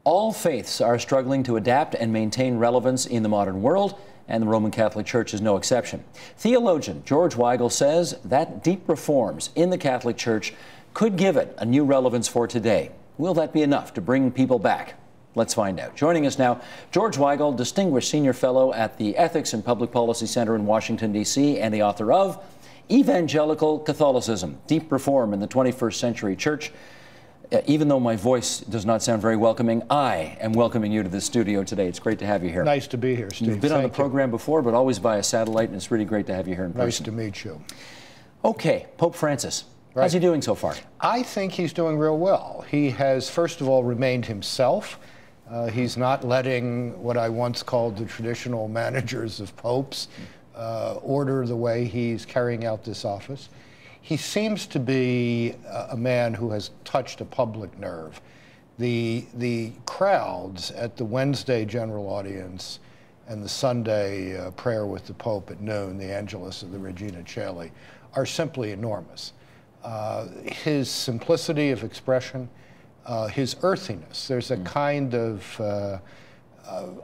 All faiths are struggling to adapt and maintain relevance in the modern world, and the Roman Catholic Church is no exception. Theologian George Weigel says that deep reforms in the Catholic Church could give it a new relevance for today. Will that be enough to bring people back? Let's find out. Joining us now, George Weigel, Distinguished Senior Fellow at the Ethics and Public Policy Center in Washington, D.C., and the author of Evangelical Catholicism, Deep Reform in the 21st Century Church. Even though my voice does not sound very welcoming, I am welcoming you to the studio today. It's great to have you here. Nice to be here, Steve. You've been on the program before, but always via satellite, and it's really great to have you here in person. Nice to meet you. Okay, Pope Francis. Right. How's he doing so far? I think he's doing real well. He has, first of all, remained himself. He's not letting what I once called the traditional managers of popes order the way he's carrying out this office. He seems to be a man who has touched a public nerve. The crowds at the Wednesday general audience and the Sunday prayer with the Pope at noon, the Angelus of the Regina Coeli, are simply enormous. His simplicity of expression, his earthiness, there's a kind of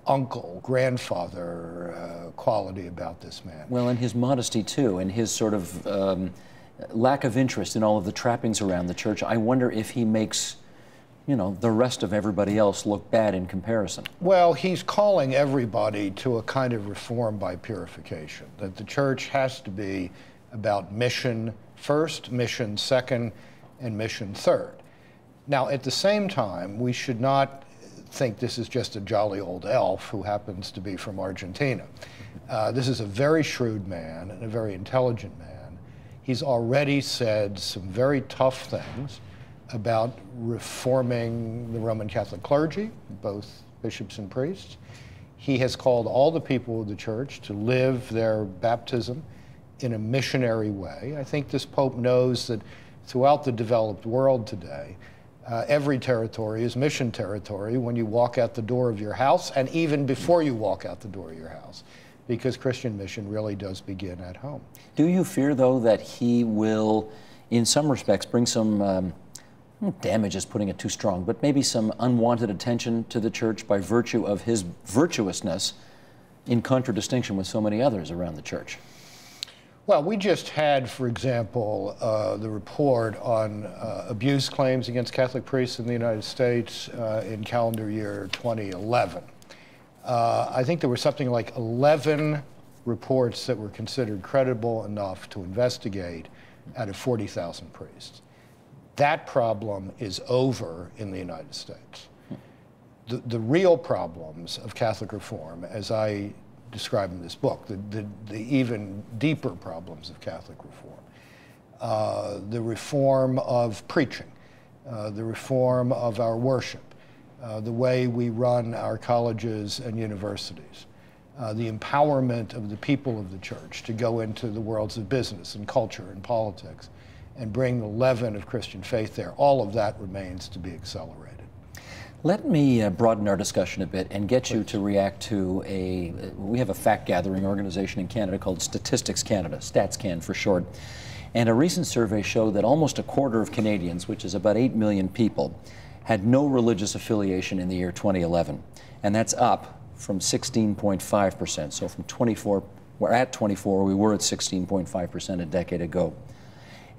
uncle, grandfather quality about this man. Well, and his modesty too, and his sort of lack of interest in all of the trappings around the church. I wonder if he makes, you know, the rest of everybody else look bad in comparison. Well, he's calling everybody to a kind of reform by purification, that the church has to be about mission first, mission second, and mission third. Now, at the same time, we should not think this is just a jolly old elf who happens to be from Argentina. This is a very shrewd man and a very intelligent man. He's already said some very tough things about reforming the Roman Catholic clergy, both bishops and priests. He has called all the people of the church to live their baptism in a missionary way. I think this Pope knows that throughout the developed world today, every territory is mission territory when you walk out the door of your house, and even before you walk out the door of your house, because Christian mission really does begin at home. Do you fear, though, that he will, in some respects, bring some, damage is putting it too strong, but maybe some unwanted attention to the church by virtue of his virtuousness in contradistinction with so many others around the church? Well, we just had, for example, the report on abuse claims against Catholic priests in the United States in calendar year 2011. I think there were something like 11 reports that were considered credible enough to investigate out of 40,000 priests. That problem is over in the United States. The real problems of Catholic reform, as I describe in this book, the even deeper problems of Catholic reform, the reform of preaching, the reform of our worship, the way we run our colleges and universities, the empowerment of the people of the church to go into the worlds of business and culture and politics and bring the leaven of Christian faith there. All of that remains to be accelerated. Let me broaden our discussion a bit and get you to react to we have a fact-gathering organization in Canada called Statistics Canada, StatsCan for short. And a recent survey showed that almost a quarter of Canadians, which is about 8 million people, had no religious affiliation in the year 2011. And that's up from 16.5%. So from 24, we're at 24, we were at 16.5% a decade ago.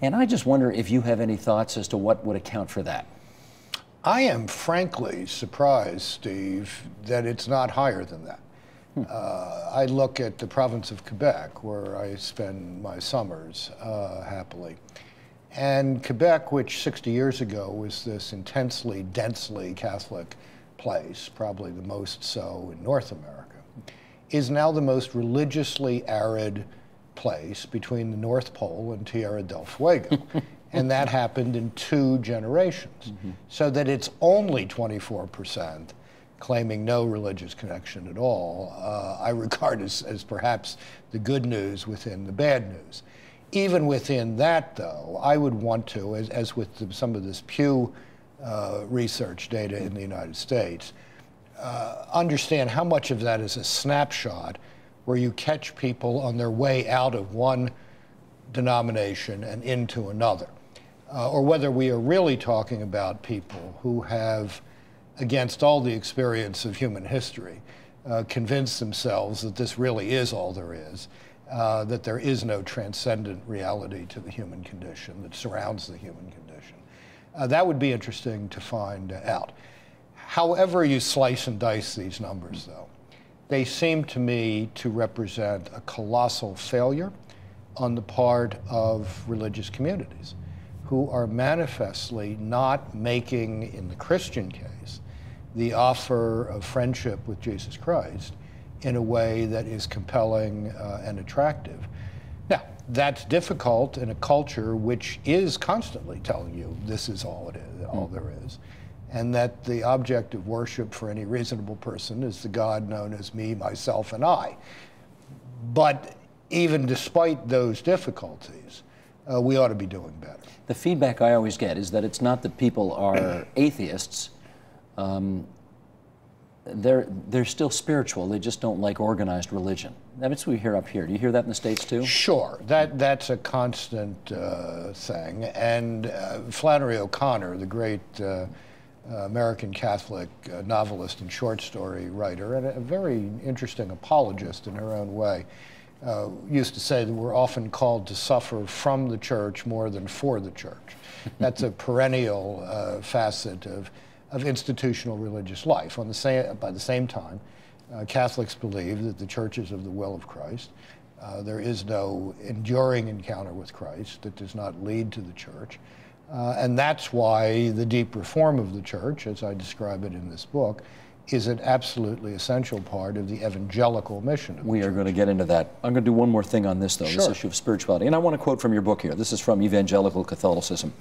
And I just wonder if you have any thoughts as to what would account for that. I am frankly surprised, Steve, that it's not higher than that. I look at the province of Quebec, where I spend my summers happily. And Quebec, which 60 years ago was this intensely, densely Catholic place, probably the most so in North America, is now the most religiously arid place between the North Pole and Tierra del Fuego. And that happened in 2 generations. So that it's only 24% claiming no religious connection at all, I regard as perhaps the good news within the bad news. Even within that, though, I would want to, as with some of this Pew research data in the United States, understand how much of that is a snapshot where you catch people on their way out of one denomination and into another. Or whether we are really talking about people who have against all the experience of human history, convince themselves that this really is all there is, that there is no transcendent reality to the human condition that surrounds the human condition. That would be interesting to find out. However you slice and dice these numbers, though, they seem to me to represent a colossal failure on the part of religious communities who are manifestly not making, in the Christian case, the offer of friendship with Jesus Christ in a way that is compelling and attractive. Now, that's difficult in a culture which is constantly telling you this is all it is, all there is, and that the object of worship for any reasonable person is the God known as me, myself, and I. But even despite those difficulties, we ought to be doing better. The feedback I always get is that it's not that people are atheists. They're still spiritual. They just don't like organized religion. That's what we hear up here. Do you hear that in the States too? Sure. That's a constant thing. And Flannery O'Connor, the great American Catholic novelist and short story writer, and a very interesting apologist in her own way, used to say that we're often called to suffer from the church more than for the church. That's a perennial facet of institutional religious life. By the same time, Catholics believe that the church is of the will of Christ. There is no enduring encounter with Christ that does not lead to the church. And that's why the deep reform of the church, as I describe it in this book, is an absolutely essential part of the evangelical mission of the church. We are going to get into that. I'm going to do one more thing on this, though, this issue of spirituality. And I want to quote from your book here. This is from Evangelical Catholicism.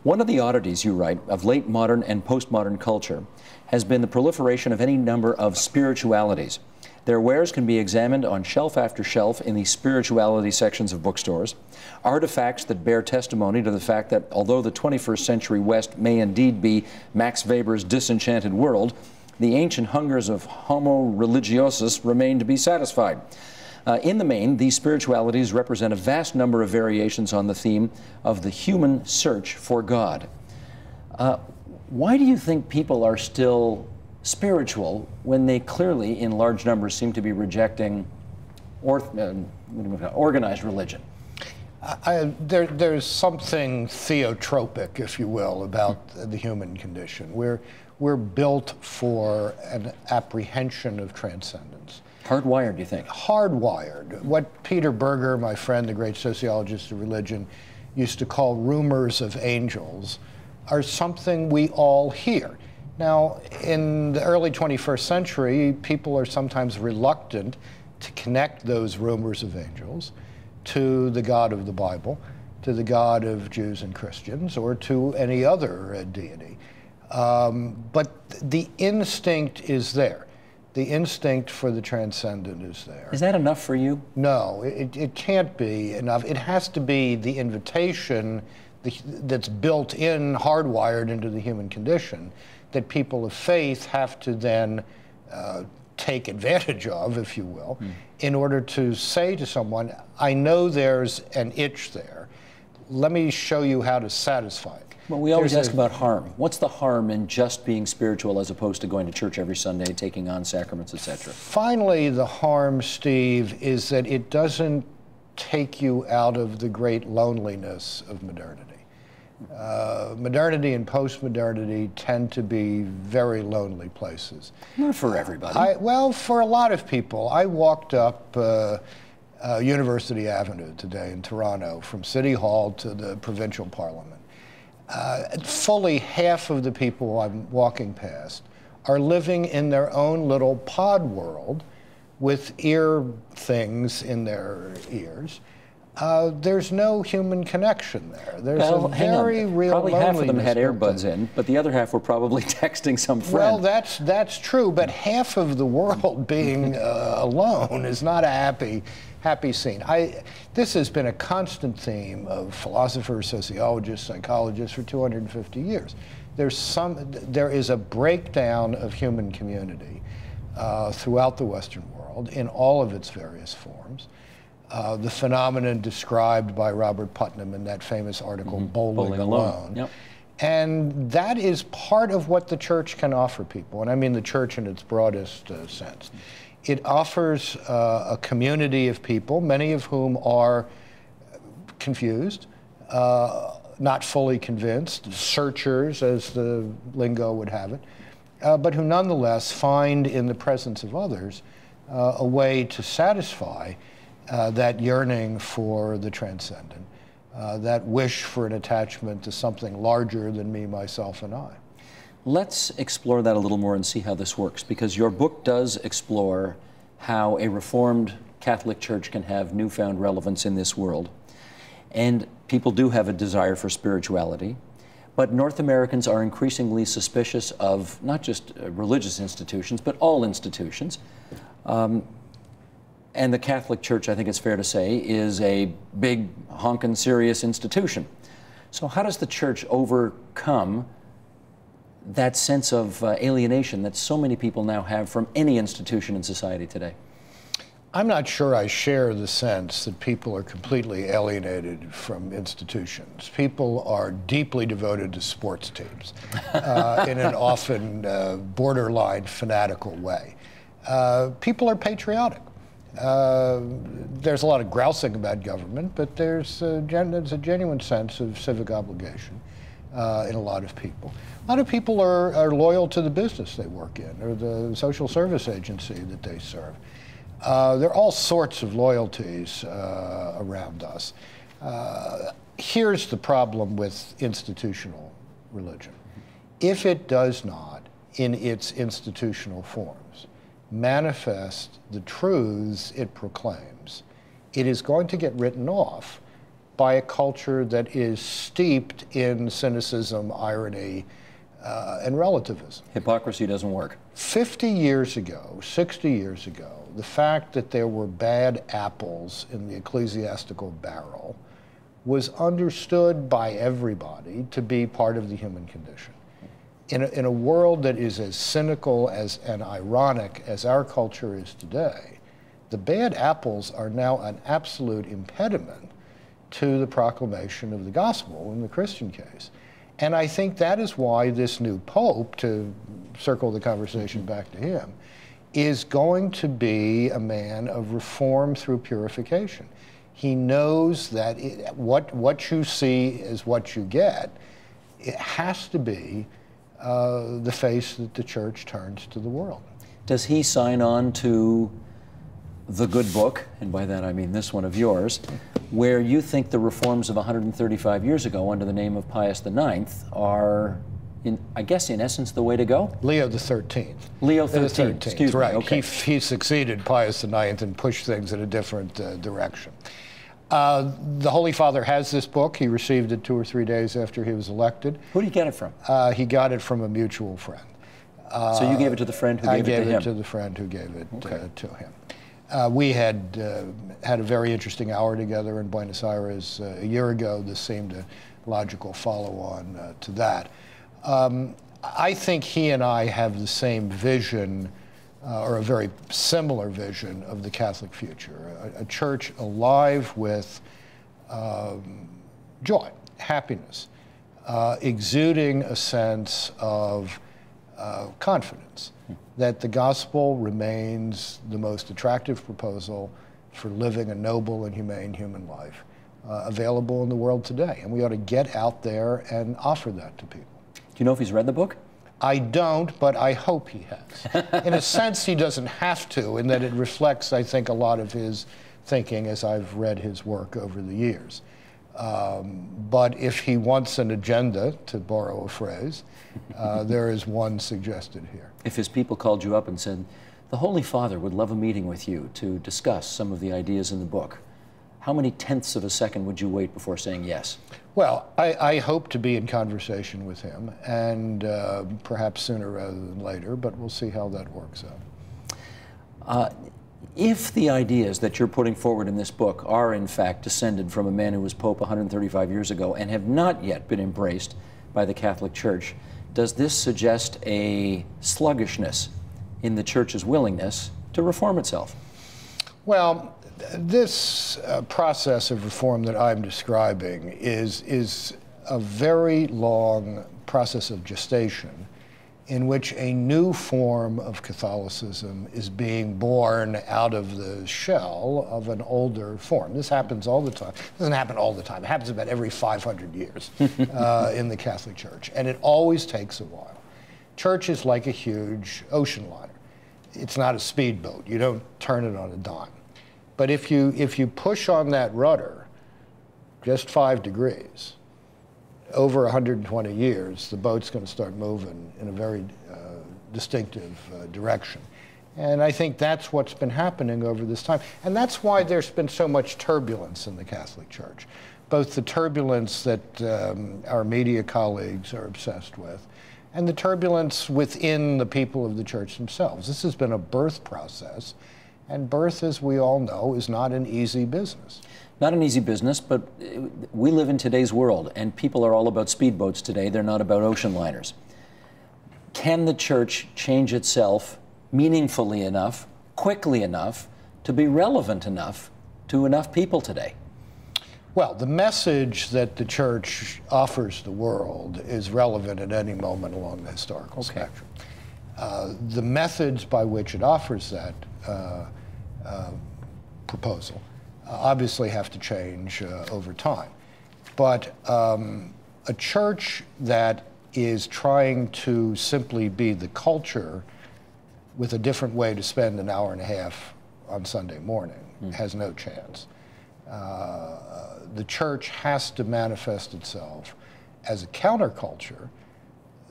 One of the oddities, you write, of late modern and postmodern culture has been the proliferation of any number of spiritualities. Their wares can be examined on shelf after shelf in the spirituality sections of bookstores. Artifacts that bear testimony to the fact that although the 21st century West may indeed be Max Weber's disenchanted world, the ancient hungers of homo religiosus remain to be satisfied. In the main, these spiritualities represent a vast number of variations on the theme of the human search for God. Why do you think people are still spiritual when they clearly, in large numbers, seem to be rejecting organized religion? There's something theotropic, if you will, about the human condition. We're built for an apprehension of transcendence. Hardwired, do you think? Hardwired. What Peter Berger, my friend, the great sociologist of religion, used to call rumors of angels are something we all hear. Now, in the early 21st century, people are sometimes reluctant to connect those rumors of angels to the God of the Bible, to the God of Jews and Christians, or to any other deity. But the instinct is there. The instinct for the transcendent is there. Is that enough for you? No, it can't be enough. It has to be the invitation that's built in, hardwired into the human condition, that people of faith have to then take advantage of, if you will, in order to say to someone, I know there's an itch there. Let me show you how to satisfy it. Well, we always ask about harm. What's the harm in just being spiritual as opposed to going to church every Sunday, taking on sacraments, etc.? Finally, the harm, Steve, is that it doesn't take you out of the great loneliness of modernity. Modernity and postmodernity tend to be very lonely places. Not for everybody. Well, for a lot of people. I walked up University Avenue today in Toronto from City Hall to the provincial parliament. Fully half of the people I'm walking past are living in their own little pod world with ear things in their ears. There's no human connection there. There's a very real Probably half of them had earbuds in, but the other half were probably texting some friend. Well, that's true, but half of the world being alone is not a happy scene. This has been a constant theme of philosophers, sociologists, psychologists for 250 years. There is a breakdown of human community throughout the Western world in all of its various forms. The phenomenon described by Robert Putnam in that famous article, Bowling Alone. Yep. And that is part of what the church can offer people, and I mean the church in its broadest sense. It offers a community of people, many of whom are confused, not fully convinced, searchers, as the lingo would have it, but who nonetheless find in the presence of others a way to satisfy that yearning for the transcendent, that wish for an attachment to something larger than me, myself, and I. Let's explore that a little more and see how this works, because your book does explore how a Reformed Catholic Church can have newfound relevance in this world. And people do have a desire for spirituality, but North Americans are increasingly suspicious of not just religious institutions, but all institutions. And the Catholic Church, I think it's fair to say, is a big, honkin' serious institution. So how does the Church overcome that sense of alienation that so many people now have from any institution in society today? I'm not sure I share the sense that people are completely alienated from institutions. People are deeply devoted to sports teams in an often borderline fanatical way. People are patriotic. There's a lot of grousing about government, but there's a genuine sense of civic obligation in a lot of people. A lot of people are loyal to the business they work in or the social service agency that they serve. There are all sorts of loyalties around us. Here's the problem with institutional religion. If it does not, in its institutional forms, manifest the truths it proclaims, it is going to get written off by a culture that is steeped in cynicism, irony, and relativism. Hypocrisy doesn't work. 50 years ago, 60 years ago, the fact that there were bad apples in the ecclesiastical barrel was understood by everybody to be part of the human condition. In a world that is as cynical and ironic as our culture is today, the bad apples are now an absolute impediment to the proclamation of the gospel in the Christian case. And I think that is why this new pope, to circle the conversation back to him, is going to be a man of reform through purification. He knows that what you see is what you get. It has to be the face that the church turns to the world. Does he sign on to the good book, and by that I mean this one of yours, where you think the reforms of 135 years ago under the name of Pius IX are, I guess, in essence, the way to go? Leo XIII. Leo XIII, excuse me. Right. Okay. He succeeded Pius IX and pushed things in a different direction. The Holy Father has this book. He received it 2 or 3 days after he was elected. Who did he get it from? He got it from a mutual friend. So you gave it to the friend who gave it to him? I gave it to the friend who gave it to him. We had had a very interesting hour together in Buenos Aires a year ago. This seemed a logical follow-on to that. I think he and I have the same vision, or a very similar vision, of the Catholic future. A church alive with joy, happiness, exuding a sense of confidence that the gospel remains the most attractive proposal for living a noble and humane human life available in the world today. And we ought to get out there and offer that to people. Do you know if he's read the book? I don't, but I hope he has. In a sense, he doesn't have to, in that it reflects, I think, a lot of his thinking as I've read his work over the years. But if he wants an agenda, to borrow a phrase, there is one suggested here. If his people called you up and said, the Holy Father would love a meeting with you to discuss some of the ideas in the book, how many tenths of a second would you wait before saying yes? Well, I hope to be in conversation with him, and perhaps sooner rather than later, but we'll see how that works out. If the ideas that you're putting forward in this book are in fact descended from a man who was Pope 135 years ago and have not yet been embraced by the Catholic Church, does this suggest a sluggishness in the Church's willingness to reform itself? Well, this process of reform that I'm describing is a very long process of gestation in which a new form of Catholicism is being born out of the shell of an older form. This happens all the time. It doesn't happen all the time. It happens about every 500 years in the Catholic Church, and it always takes a while. Church is like a huge ocean liner. It's not a speedboat. You don't turn it on a dime. But if you push on that rudder just 5 degrees, over 120 years, the boat's going to start moving in a very distinctive direction. And I think that's what's been happening over this time. And that's why there's been so much turbulence in the Catholic Church, both the turbulence that our media colleagues are obsessed with, and the turbulence within the people of the Church themselves. This has been a birth process, and birth, as we all know, is not an easy business. Not an easy business, but we live in today's world, and people are all about speedboats today. They're not about ocean liners. Can the Church change itself meaningfully enough, quickly enough, to be relevant enough to enough people today? Well, the message that the Church offers the world is relevant at any moment along the historical spectrum. The methods by which it offers that proposal obviously have to change over time. But a church that is trying to simply be the culture with a different way to spend an hour and a half on Sunday morning has no chance. The church has to manifest itself as a counterculture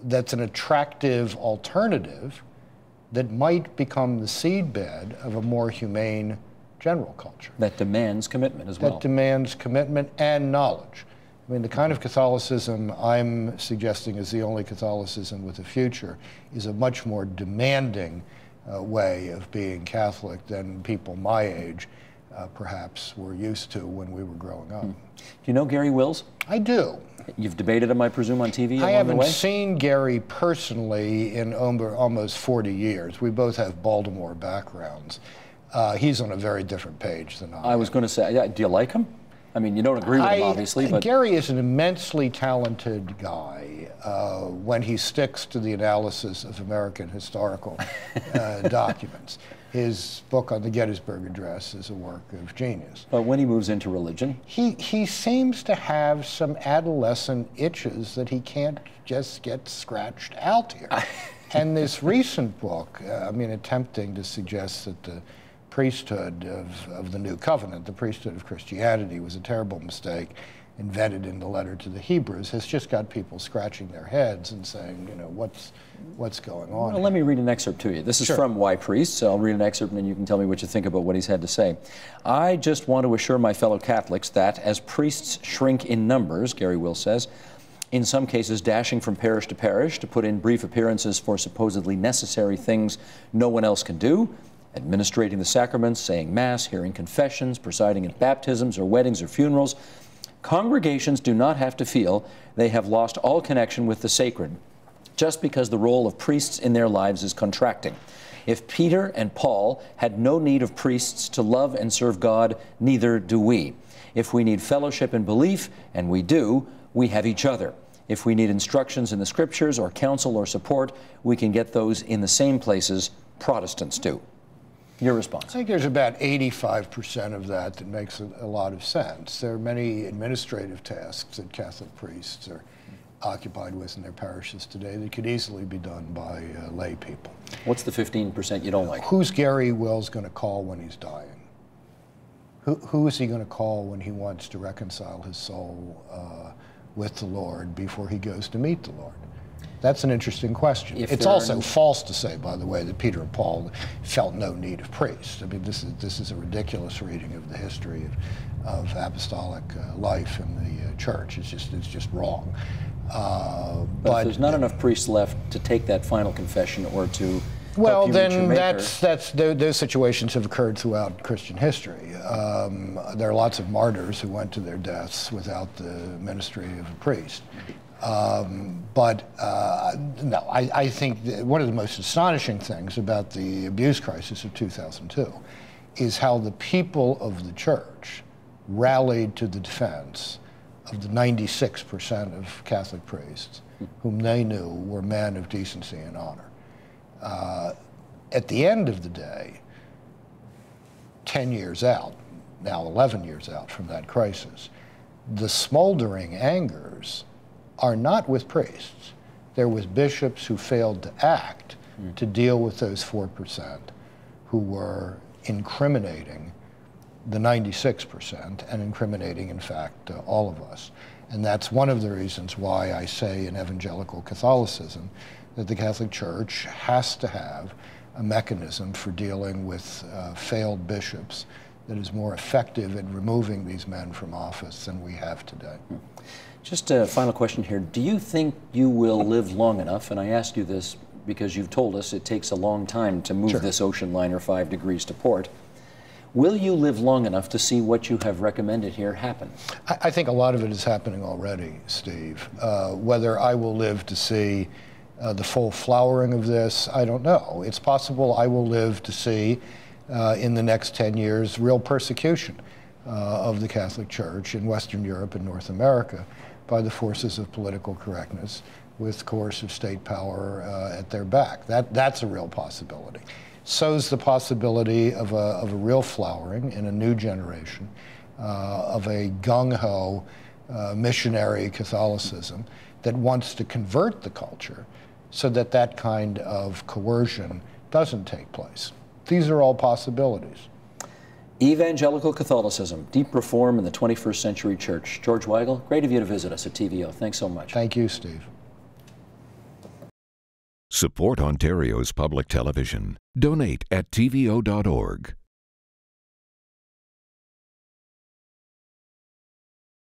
that's an attractive alternative that might become the seedbed of a more humane general culture. That demands commitment as well. That demands commitment and knowledge. I mean, the kind of Catholicism I'm suggesting is the only Catholicism with a future is a much more demanding way of being Catholic than people my age perhaps were used to when we were growing up. Do you know Gary Wills? I do. You've debated him, I presume, on TV along the way? I haven't seen Gary personally in almost 40 years. We both have Baltimore backgrounds. He's on a very different page than I am. I was going to say, do you like him? I mean, you don't agree with him, obviously, but... Gary is an immensely talented guy when he sticks to the analysis of American historical documents. His book on the Gettysburg Address is a work of genius. But when he moves into religion? He seems to have some adolescent itches that he can't just get scratched out here. And this recent book, I mean, attempting to suggest that the priesthood of the New Covenant, the priesthood of Christianity, was a terrible mistake invented in the letter to the Hebrews, has just got people scratching their heads and saying, you know, what's going on? Well, let me read an excerpt to you. This is from Why Priests, so I'll read an excerpt and then you can tell me what you think about what he's had to say. I just want to assure my fellow Catholics that as priests shrink in numbers, Gary Wills says, in some cases dashing from parish to parish to put in brief appearances for supposedly necessary things no one else can do, administrating the sacraments, saying Mass, hearing confessions, presiding at baptisms or weddings or funerals, congregations do not have to feel they have lost all connection with the sacred just because the role of priests in their lives is contracting. If Peter and Paul had no need of priests to love and serve God, neither do we. If we need fellowship and belief, and we do, we have each other. If we need instructions in the Scriptures or counsel or support, we can get those in the same places Protestants do. Your response? I think there's about 85% of that makes a lot of sense. There are many administrative tasks that Catholic priests are occupied with in their parishes today that could easily be done by lay people. What's the 15% you don't like? Who's Gary Wills going to call when he's dying? Who is he going to call when he wants to reconcile his soul with the Lord before he goes to meet the Lord? That's an interesting question. It's also false to say, by the way, that Peter and Paul felt no need of priests. I mean, this is a ridiculous reading of the history of apostolic life in the church. It's just wrong. But if there's not enough priests left to take that final confession or to well, then those situations have occurred throughout Christian history. There are lots of martyrs who went to their deaths without the ministry of a priest. No, I think one of the most astonishing things about the abuse crisis of 2002 is how the people of the church rallied to the defense of the 96% of Catholic priests whom they knew were men of decency and honor. At the end of the day, 10 years out, now 11 years out from that crisis, the smoldering angers are not with priests. They're with bishops who failed to act to deal with those 4% who were incriminating the 96% and incriminating, in fact, all of us. And that's one of the reasons why I say in evangelical Catholicism that the Catholic Church has to have a mechanism for dealing with failed bishops that is more effective in removing these men from office than we have today. Just a final question here. Do you think you will live long enough, and I ask you this because you've told us it takes a long time to move this ocean liner 5 degrees to port. Will you live long enough to see what you have recommended here happen? I think a lot of it is happening already, Steve. Whether I will live to see the full flowering of this, I don't know. It's possible I will live to see in the next 10 years real persecution of the Catholic Church in Western Europe and North America by the forces of political correctness with coercive state power at their back. That's a real possibility. So's the possibility of a real flowering in a new generation, of a gung-ho missionary Catholicism that wants to convert the culture so that that kind of coercion doesn't take place. These are all possibilities. Evangelical Catholicism, deep reform in the 21st century church. George Weigel, great of you to visit us at TVO. Thanks so much. Thank you, Steve. Support Ontario's public television. Donate at tvo.org.